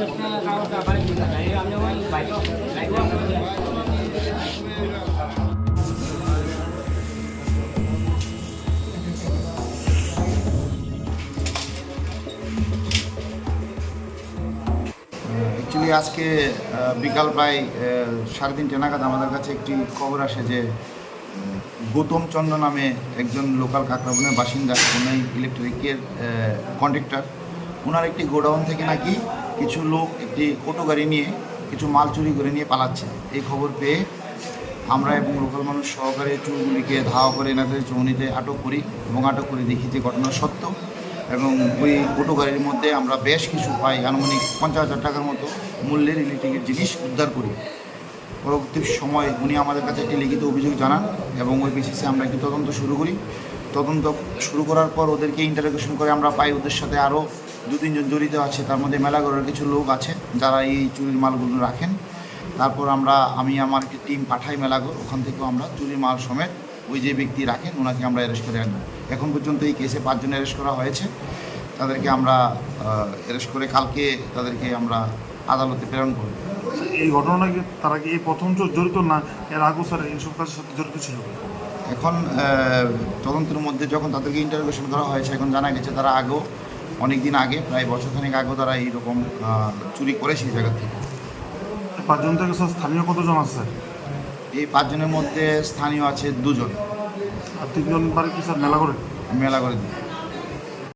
Actually আজকে বিকাল প্রায় 3:30 নাগাদ আমাদের কাছে একটি খবর আসে যে গৌতম চন্দ্র নামে একজন লোকাল কাকরাবনের বাসিন্দা, উনি ইলেকট্রিকের কন্ট্রাক্টর। ওনার একটি গোডাউন থেকে নাকি কিছু লোক একটি অটো গাড়ি নিয়ে কিছু মাল চুরি করে নিয়ে পালাচ্ছে। এই খবর পেয়ে আমরা এবং লোকাল মানুষ সহকারে চোরগুলিকে ধাওয়া করে এনাদের চৌনিতে আটক করি এবং আটক করে দেখি যে ঘটনা সত্য। এবং ওই অটো গাড়ির মধ্যে আমরা বেশ কিছু পাই, আনুমানিক 50,000 টাকার মতো মূল্যের ইলেকট্রিকের জিনিস উদ্ধার করি। পরবর্তী সময় উনি আমাদের কাছে একটি লিখিত অভিযোগ জানান এবং ওই বেসিসে আমরা একটি তদন্ত শুরু করি। তদন্ত শুরু করার পর ওদেরকে ইন্টারোগেশন করে আমরা পাই ওদের সাথে আরও 2-3 জন জড়িত আছে। তার মধ্যে মেলাঘরের কিছু লোক আছে যারা এই চুরির মালগুলো রাখেন। তারপর আমি আমার একটি টিম পাঠাই মেলাঘর, ওখান থেকেও আমরা চুরির মাল সমেত ওই যে ব্যক্তি রাখেন ওনাকে আমরা অ্যারেস্ট করে আনি। এখন পর্যন্ত এই কেসে 5 জন অ্যারেস্ট করা হয়েছে। তাদেরকে আমরা অ্যারেস্ট করে কালকে তাদেরকে আমরা আদালতে প্রেরণ করব। এই ঘটনা কি তারা কি এই প্রথম জড়িত না এর আগে স্যার এইসব কাজের সাথে জড়িত ছিল? এখন তদন্তের মধ্যে যখন তাদেরকে ইন্টারোগেশন করা হয়েছে এখন জানা গেছে তারা আগেও অনেক দিন আগে, প্রায় বছরখানেক আগেও তারা এইরকম চুরি করেছে এই জায়গা থেকে। 5 জন থেকে স্যার স্থানীয় কতজন আছে? এই 5 জনের মধ্যে স্থানীয় আছে 2 জন। আর 3 জন বাড়ি কি স্যার মেলা করে? মেলাঘরে